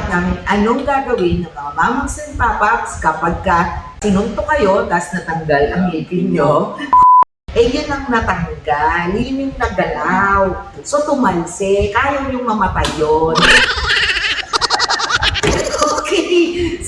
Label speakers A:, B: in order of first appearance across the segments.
A: namin anong gagawin ng mga mamang and papaps kapag sinunto kayo, tapos natanggal ang ngipin nyo. Eh, yun ang natanggal, yun yung nagalaw. So, tumalse, kaya yung mamatay yun. Okay.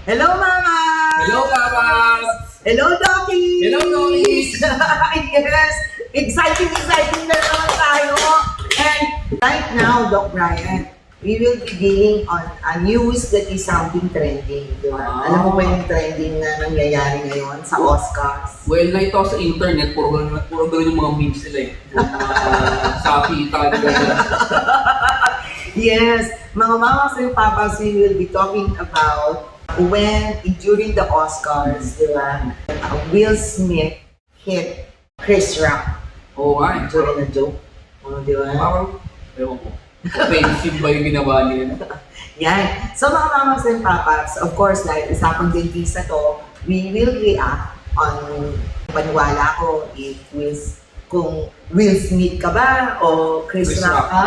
A: Hello, Mama!
B: Hello, Papas!
A: Hello, Docky!
B: Hello, Doris!
A: Yes! Exciting na naman tayo! And right now, Doc Brian, we will be dealing on a news that is something trending. Diba? Alam mo ba yung trending na nangyayari ngayon sa Oscars?
B: Well, nakita ko sa internet, puro ganun yung mga memes nila eh. Sa kita, gano'n.
A: Yes! Mga mamas and papas, we will be talking about when, during the Oscars, di ba, Will Smith hit Chris Rock
B: Oo nga eh.
A: during a joke. Di ba?
B: Parang, ewan ko. Offensive ba yung ginawa niya?
A: Yan. So mga mamas and papas, of course, like usapang dentista to, we will react on paniwala ko if kung Will Smith ka ba o Chris Rock ka.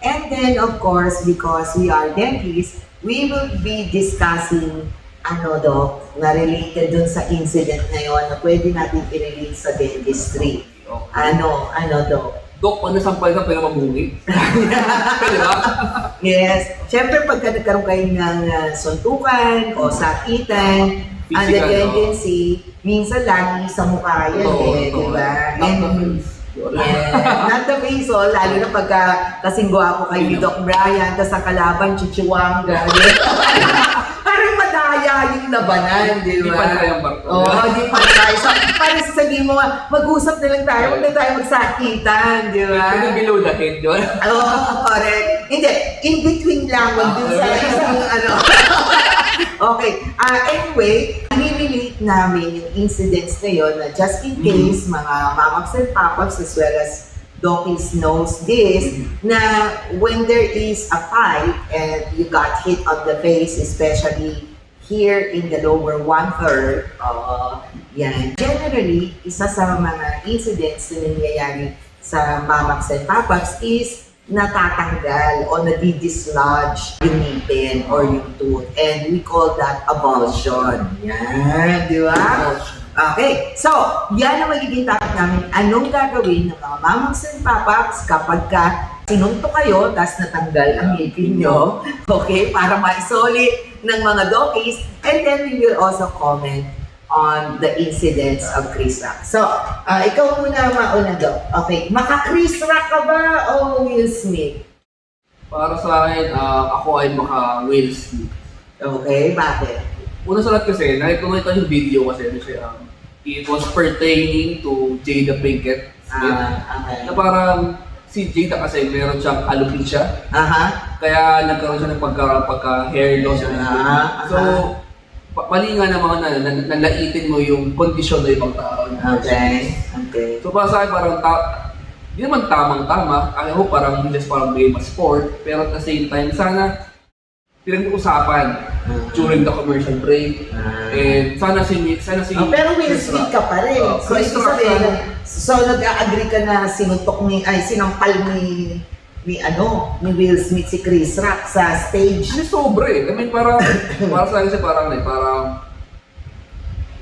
A: And then, of course, because we are dentists, we will be discussing Doc, na related dun sa incident na yun na pwede natin i-relate sa dentistry.
B: Okay.
A: Doc?
B: Dok, pag nasampal ka, pwede mabungi. Pwede ba?
A: Yes. Siyempre, pagka nagkaroon kayo ng suntukan o sakitan, ang
B: Physical,
A: tendency, minsan lagi sa mukha yan di ba? Not the face, lalo na pagka kasing gwapo kayo ni Doc Brian, tas ang kalaban, chichiwanga. Parang madaya yung labanan, di ba?
B: Di pa na kayang barko.
A: Oo, di pa na tayo. So, parang sasabihin mo, mag-usap na lang tayo, huwag na tayo magsakitan, di ba?
B: Pwede below the head, di ba?
A: Oo, correct. Hindi, in between lang, wag dun sa isang Okay, anyway, i-relate namin yung incidents na yun na just in case mga mamaks and papaps as well as Dockies knows this, na when there is a fight and you got hit on the face, especially here in the lower one-third, yan. Generally, isa sa mga incidents na nangyayari sa mamaks and papaps is natatanggal o nadidislodge yung ngipin or yung tooth. And we call that avulsion. Yan, di ba? Okay, so, yan ang magiging topic namin. Anong gagawin ng mga mamaks and papaps kapag sinunto kayo, tapos natanggal ang ngipin nyo, okay, para maisoli ng mga dockies. And then we will also comment on the incidents of Chris Rock. So, ikaw muna mauna, Doc. Okay, maka-Chris Rock ka ba o Will Smith?
B: Para sa akin, ako ay maka-Will Smith.
A: Okay, bakit?
B: Una sa lahat kasi, nakita yung video kasi it was pertaining to Jada Pinkett Smith.
A: Okay.
B: Na parang si Jada kasi meron siyang alopecia. Kaya nagkaroon siya ng pagka-hair loss. So, mali nga naman nalaitin mo yung kondisyon ng ibang tao.
A: Okay.
B: So para sa akin parang di naman tamang-tama. I hope parang just parang game of sport. Pero at the same time, sana pinag-uusapan during the commercial break. And sana si
A: pero Will Smith ka pa rin. So,
B: Chris
A: ibig
B: Rock
A: sabihin, nag-agree ka na sinampal ni Will Smith si Chris Rock sa stage.
B: Hindi sobre. I mean, para sa akin kasi parang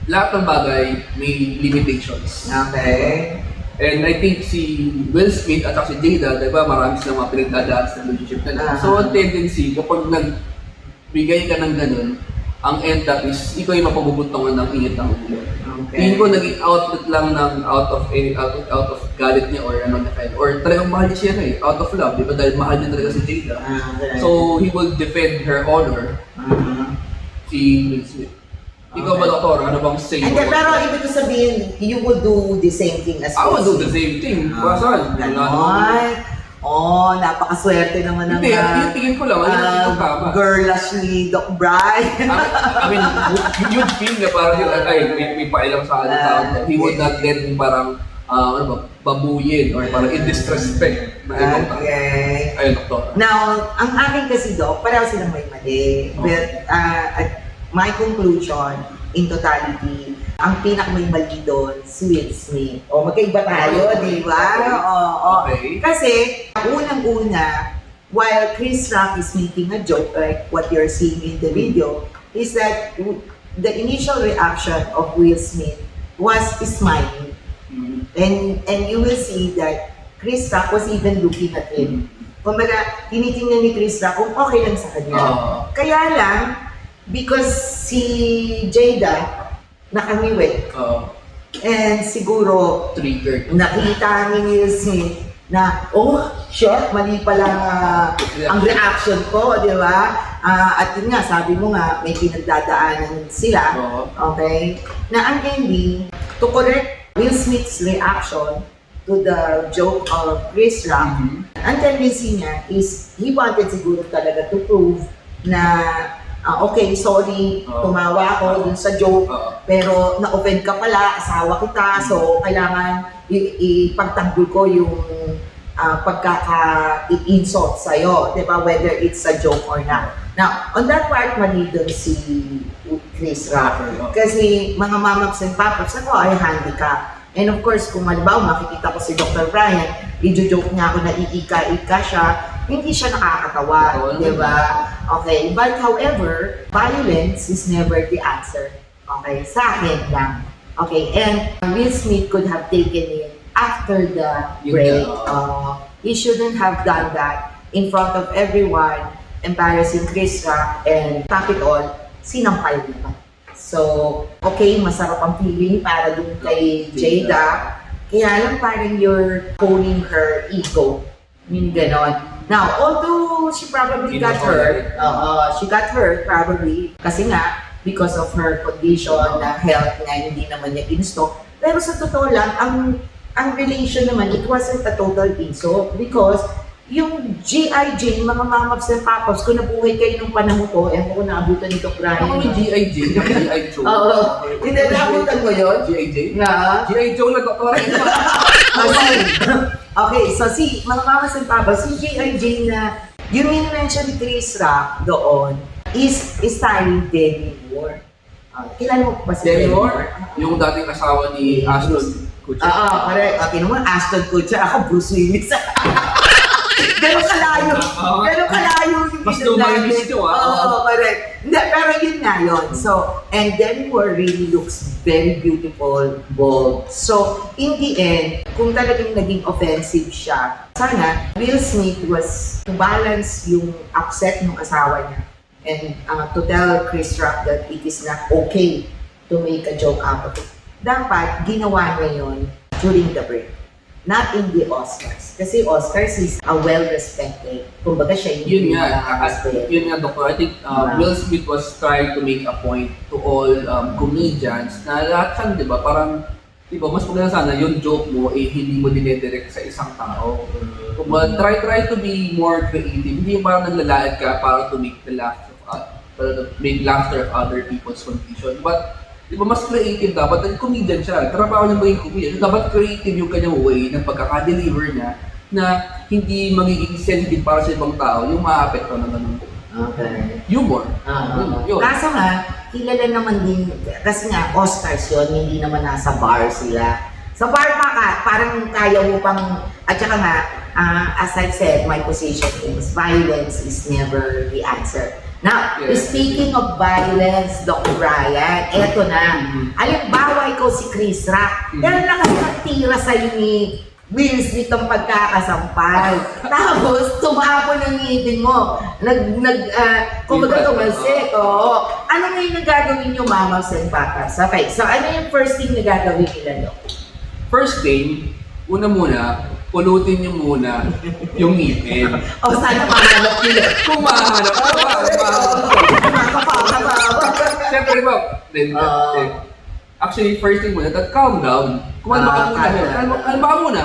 B: lahat ng bagay may limitations.
A: Okay.
B: And I think si Will Smith at si Jada, diba, marami silang mga pinagdadaan sa relationship nila. So, ang tendency, kapag nagbigay ka ng ganun, ang end up is ikaw yung mapabubuntungan ng init ng ulo.
A: Okay.
B: Tingin ko naging outlet lang ng out of galit niya or ano na kayo. Or talagang mahal niya siya out of love, di ba? Dahil mahal niya talaga si Jada.
A: Okay.
B: So, he will defend her honor, si Will Smith. Ikaw ba, Doktor? Ano bang say mo?
A: Pero ibig ko sabihin, you would do the same thing as
B: I would
A: Will
B: do the
A: Smith.
B: same thing. Para saan?
A: Ganon. Oh, napakaswerte naman ng
B: Hindi, yung tingin ko lang, yung tama.
A: girlash ni Doc Brian.
B: I mean, yung feel na parang yung, may pailang sa ano tao. He would not let me parang, ano ba, babuyin or parang in-disrespect na ibang tao.
A: Okay.
B: Ayun, doktor.
A: Now, ang akin kasi, Doc, pareho silang may mali. But, at my conclusion, in totality, ang may mali doon, si Will Smith. O, magkaiba tayo, di ba?
B: Okay.
A: Kasi, unang-una, while Chris Rock is making a joke, like what you're seeing in the video, is that the initial reaction of Will Smith was smiling. And you will see that Chris Rock was even looking at him. Kumbaga, tinitingnan ni Chris Rock kung okay lang sa kanya. Kaya lang, because si Jada nakamiwit, and siguro
B: Triggered.
A: nakita ni Will Smith na, oh, shit, mali pala ang reaction ko, di ba? At yun nga, sabi mo nga, may pinagdadaanan sila, okay? Na ang ending, to correct Will Smith's reaction to the joke of Chris Rock, ang tendency niya is, he wanted siguro talaga to prove na, okay, sorry, tumawa ako dun sa joke, pero na-offend ka pala, asawa kita, so kailangan ipagtanggol ko yung pagkaka-insult sa'yo, di ba? Whether it's a joke or not. Now, on that part, mali dun si Chris Rock. Kasi mga mamaps and papaps, ako ay handicap. And of course, kung halimbawa makikita ko si Dr. Brian, i-joke niya ako na iika-ika siya, hindi siya nakakatawa, di ba? Okay, but however, violence is never the answer. Okay, sa akin lang. Okay, and Will Smith could have taken it after the break. He shouldn't have done that in front of everyone, embarrassing Chris Rock, and top it all, sinampal niya. So, okay, masarap ang feeling para dun kay Jada. Kaya lang parang you're holding her ego. Yung ganon. Now, although she probably got hurt, she got hurt probably kasi nga because of her condition na health na hindi naman niya ginusto. Pero sa totoo lang, ang relation naman, it wasn't a total insult because yung G.I. Jane, mga mamaps and papaps, kung nabuhay kayo nung panahon ko, kung naabutan nito Brian.
B: Ako yung G.I. Jane, yung G.I. Joe.
A: Oo. Hindi, naabutan mo yun?
B: G.I. Jane?
A: Na?
B: G.I. Joe na doktor.
A: Okay, so si mga mamas and papas, si G.I. Jane na yung mention ni Chris Rock doon is starring Demi Moore. Kilala mo ba si
B: Demi Moore? Yung dating asawa ni Ashton Kutcher.
A: Correct. Okay naman, Ashton Kutcher. Ako, Bruce Willis. Ganun kalayo. Ganun kalayo yung
B: Mas lumayos ito,
A: correct. Hindi, pero yun nga yun. So, and Demi Moore really looks very beautiful, bold. So, in the end, kung talagang naging offensive siya, sana Will Smith was to balance yung upset ng asawa niya and to tell Chris Rock that it is not okay to make a joke out of it. Dapat ginawa niya yun during the break. Not in the Oscars. Kasi Oscars is a well-respected. Kumbaga siya
B: Yun nga, Doctor. I think Will Smith was trying to make a point to all comedians na lahat siya, di ba, parang, di ba, mas maganda sana yung joke mo, hindi mo dinedirect sa isang tao. Kumbaga, try to be more creative. Hindi yung parang naglalait ka para to make the laughter of other people's condition. But, di ba, mas creative dapat, dahil comedian siya, trabaho niya maging comedian, dapat creative yung kanyang way ng pagkaka-deliver niya na hindi magiging sensitive para sa ibang tao, yung ma-apekto ng ganun.
A: Okay.
B: Humor. Yun.
A: Kaso nga, kilala naman din, kasi nga, Oscars yun, hindi naman nasa bar sila. Sa bar pa ka, parang kaya mo pang, at saka nga, as I said, my position is violence is never the answer. Now, speaking of violence, Dr. Brian, eto na. Halimbawa, ikaw si Chris Rock. Pero nakatira sa'yo ni Will Smith ang pagkakasampal. Tapos, tumapon ang ngipin mo. Kumbaga tumalsik. Ano nga yung nagagawin nyo, mamas and papas? Okay, so ano yung first thing na gagawin nila, Doc?
B: First thing, una muna, pulutin niyo muna yung ngipin.
A: Sana mahanap nila.
B: Kung mahanap, siyempre ba, actually, first thing muna, that calm down. Kalma ka muna,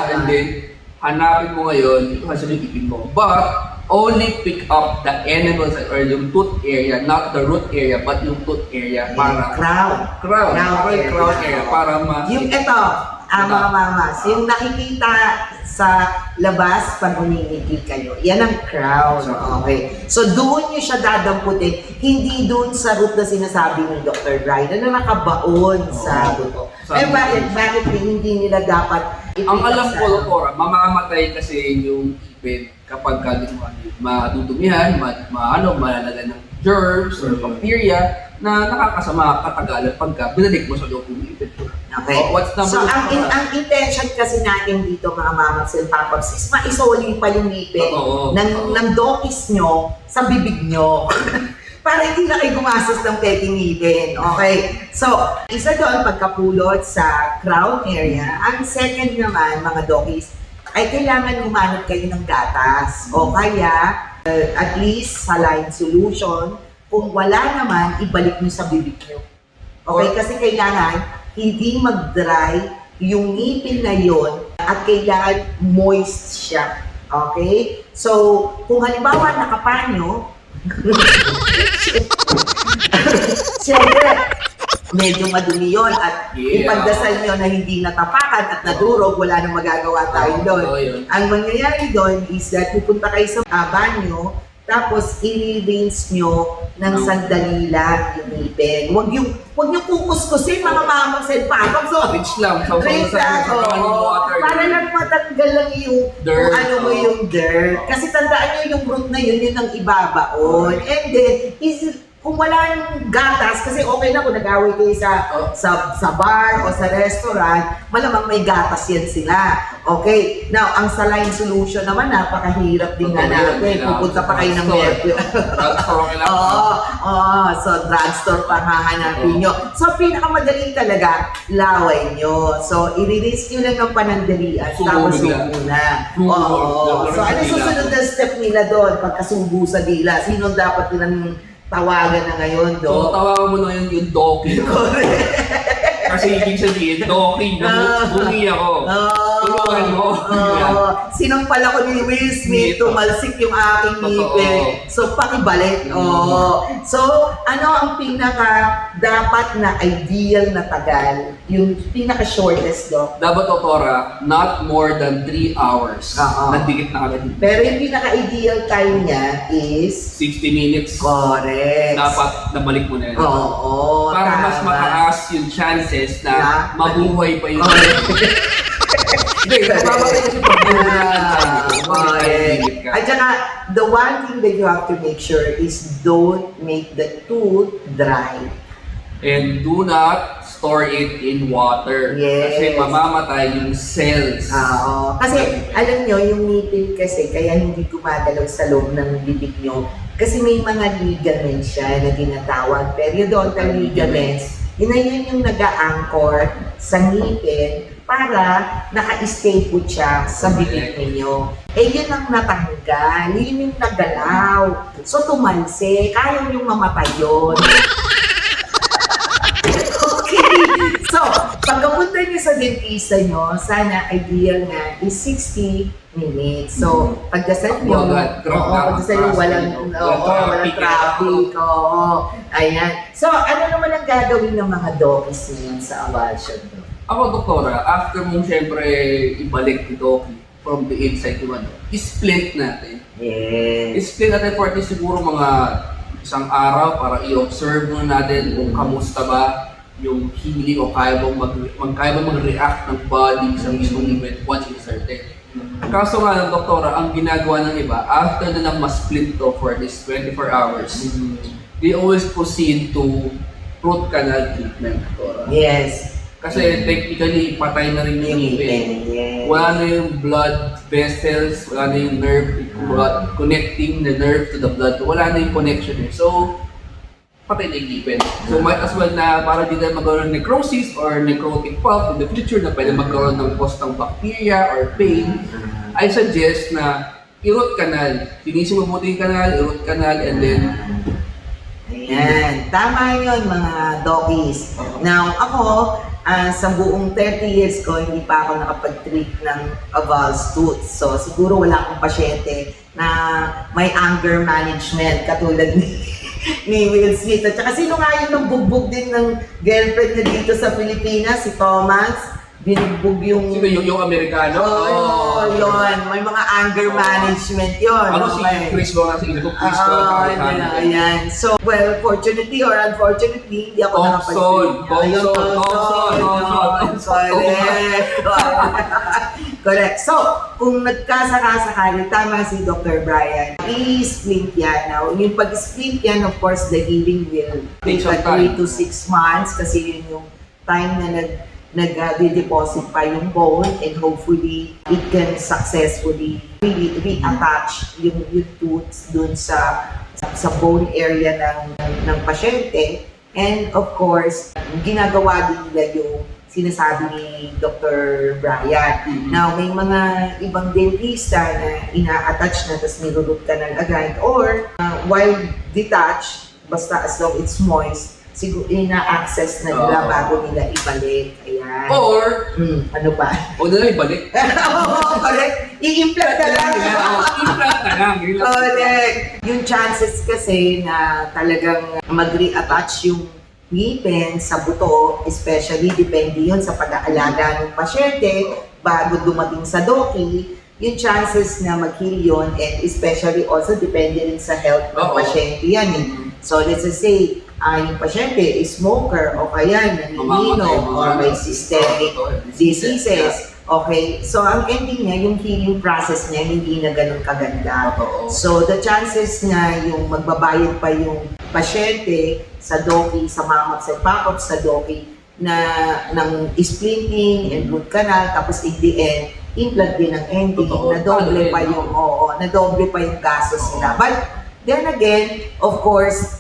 B: and then, hanapin mo ngayon, ito kasi yung ipin mo. But, only pick up the enamel side or yung tooth area, not the root area, but yung tooth area para
A: Crown.
B: crown area para mas
A: Yung ito, mga mamas, yung nakikita sa labas pag umingiti kayo, yan ang crown. Okay. So doon nyo siya dadamputin, hindi doon sa root na sinasabi ni Dr. Brian na nakabaon sa buto. Eh bakit hindi nila dapat
B: ang alam ko, Doktora, mamamatay kasi yung ipin kapag madudumihan, malalagan ng germs or bacteria na nakakasama katagalan pagka binalik mo sa loob ng ipin.
A: Okay.
B: What's number
A: So, ang intention kasi natin dito, mga mamaks and papaps, is maisoli pa yung ngipin ng dokis nyo sa bibig nyo. Para hindi na kayo gumastos ng peking ngipin. Okay? So, isa doon pagkapulot sa crown area. Ang second naman, mga dokis, ay kailangan humanap kayo ng gatas. O kaya, at least saline solution. Kung wala naman, ibalik nyo sa bibig nyo. Okay? Kasi kailangan hindi mag-dry yung ngipin na yon at kailangan moist siya. Okay? So, kung halimbawa nakapanyo, siyempre, medyo madumi yun at ipagdasal nyo na hindi natapakan at nadurog, wala nang magagawa tayo doon. Ang mangyayari doon is that pupunta kayo sa banyo, tapos i-rinse nyo ng sandali lang yung ngipin. Huwag nyo kukuskusin mga mamaks and papaps. So,
B: rinse lang.
A: rinse lang. Para lang matanggal lang yung
B: dirt.
A: Kung ano mo yung dirt. Kasi tandaan nyo yung root na yun ang ibabaon. And then, kung wala yung gatas, kasi okay na kung nag-away kayo sa bar o sa restaurant, malamang may gatas yan sila. Okay? Now, ang saline solution naman, napakahirap din na natin. Pupunta pa kayo ng Mercury. So drugstore pa hahanapin nyo. So, pinakamadali talaga, laway nyo. So, i-release nyo lang ng panandalian, tapos subo na. So, ano susunod na step nila doon pagkasubo sa dila? Sino dapat nilang tawagan na ngayon, Dok?
B: So, tawagan mo na yung Doki. Kasi ibig sabihin, Doki, bumi ako. Tulungan mo.
A: Sinampal ako ni Will Smith, tumalsik yung aking ngipin. So, pakibalik. So, ano ang pinaka dapat na ideal na tagal? Yung pinaka shortest, Dok?
B: Dapat, Doktora, not more than 3 hours. Nandikit na agad.
A: Pero yung pinaka-ideal time niya is
B: 60 minutes.
A: Correct.
B: Dapat nabalik mo na yun. Para mas mataas yung chances na mabuhay pa yun. Hindi, mababatay kasi
A: At saka, the one thing that you have to make sure is don't make the tooth dry.
B: And do not store it in water.
A: Yes.
B: Kasi mamamatay yung cells.
A: Kasi alam nyo, yung ngipin kasi kaya hindi gumagalaw sa loob ng bibig nyo. Kasi may mga ligaments siya na tinatawag. Periodontal ligaments. Yun yung nag-a-anchor sa ngipin para naka-stay po siya sa bibig ninyo. Yun ang natanggal. Yun yung nagalaw. So tumalse. Kaya yung mamatay yun. So, pagkapunta niyo sa dentista nyo, sana ideal nga is 60 minutes. So, pagdasal nyo, pagdasal nyo, walang traffic. Ayan. So, ano naman ang gagawin ng mga dokis ngayon sa avulsion?
B: Ako, Doktora, after mong siyempre ibalik ito from the inside to i-splint natin.
A: Yes.
B: I-splint natin for at least siguro mga isang araw para i-observe muna natin kung kamusta ba yung healing o kaya bang mag-react ng body sa mismong event once inserted. Kaso nga ng Doktora, ang ginagawa ng iba, after na ma-split to for this 24 hours, they always proceed to root canal treatment, Doktora.
A: Yes.
B: Kasi technically, patay na rin yung ngipin. Wala na yung blood vessels, wala na yung nerve connecting the nerve to the blood. Wala na yung connection eh. So, patay na yung ngipin. So, might as well na para di na magkaroon ng necrosis or necrotic pulp in the future na pwede magkaroon ng cause ng bacteria or pain, I suggest na i-root canal. Linisin mo buti yung canal, i-root canal, and then
A: Ayan. Tama yun, mga doggies. Now, ako, sa buong 30 years ko, hindi pa ako nakapag-treat ng avulsed tooth. So, siguro wala akong pasyente na may anger management katulad ni Will Smith. At saka sino nga yun ang bugbog din ng girlfriend niya dito sa Pilipinas, si Thomas? Binugbog yung...
B: Sino yung Amerikano?
A: Oo, yun. May mga anger management yun.
B: Ano si
A: Okay.
B: Chris ba nga si Chris
A: Ayan. So, well, fortunately or unfortunately, hindi ako
B: Thompson.
A: Correct. Correct. So, kung nagkasakasakali, tama si Dr. Brian, i-splint yan. Now, yung pag-splint yan, of course, the healing will take
B: Take some time.
A: 3 to 6 months kasi yun yung time na nag-deposit pa yung bone and hopefully it can successfully really reattach yung tooth dun sa bone area ng pasyente. And of course, ginagawa din nila yung sinasabi ni Dr. Brian. Now, may mga ibang dentista na ina-attach na tapos niroot ka ng agad or while detached, basta as long it's moist, siguro ina-access na nila bago nila ibalik. Ayan.
B: Or,
A: ano ba?
B: o na lang ibalik.
A: Oo, correct. I-implant na lang.
B: Implant na lang.
A: Correct. Yung chances kasi na talagang mag-reattach yung ngipin sa buto, especially depende yun sa pag-aalaga ng pasyente bago dumating sa doki, yung chances na mag-heal yun and especially also depende rin sa health ng pasyente yan eh. So let's just say, yung pasyente is smoker o kaya nanininom or may systemic diseases. Okay, so ang ending niya, yung healing process niya hindi na ganun kaganda. So the chances na yung magbabayad pa yung pasyente sa doki, sa mammoth and pop-up sa doki na ng splinting and root canal, tapos in the end, implant din ang ending, na-doble pa yung, na-doble pa yung gastos nila. But then again, of course,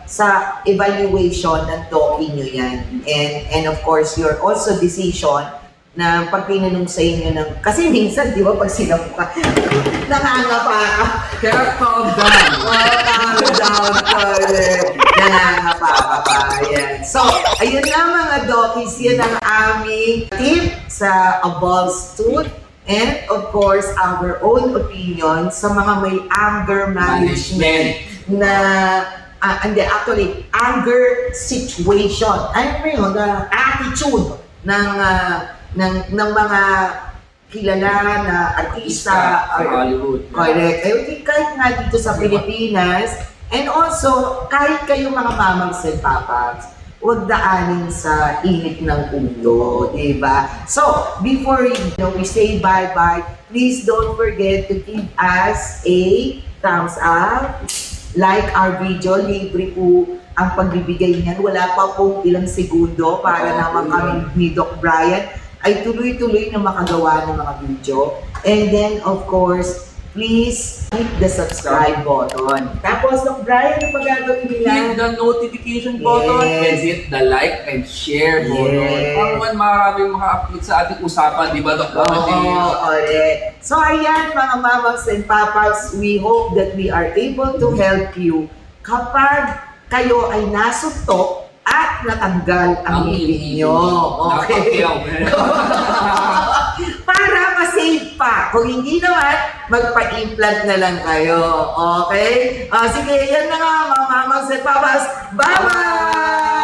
A: sa evaluation ng doki nyo yan. And of course, your also decision na pag tinanong sa inyo ng, kasi minsan, di ba, pag sinabi ka, nangangapa ka.
B: Kaya calm down.
A: Calm down, correct. Nangangapa ka pa. Yan. So, ayun na mga dokis, yan ang aming tip sa avulsed tooth. And of course, our own opinion sa mga may anger management na actually, anger situation. Ano mo yun? The attitude ng mga kilala na artista
B: Sa Hollywood.
A: correct. Eh, kahit nga dito sa Pilipinas, and also, kahit kayong mga mamangs and papas, huwag daanin sa init ng ulo, di ba? So, before we say bye-bye, please don't forget to give us a thumbs up, like our video, libre po ang pagbibigay niyan. Wala pa pong ilang segundo para naman kami ni Doc Brian ay tuloy-tuloy na makagawa ng mga video. And then, of course, please hit the subscribe button. Tapos, Doc Brian, ano pa gagawin nila?
B: Hit the notification button and hit the like and share button. Para naman maraming maka-upload sa ating usapan, di ba, Dr.
A: Correct. So, ayan, mga mamas and papas, we hope that we are able to help you kapag kayo ay nasuntok at natanggal ang ngipin nyo. Okay? Para ma-save pa. Kung hindi naman, magpa-implant na lang kayo. Okay? Sige, yan na nga mga mamas and papas. Bye-bye!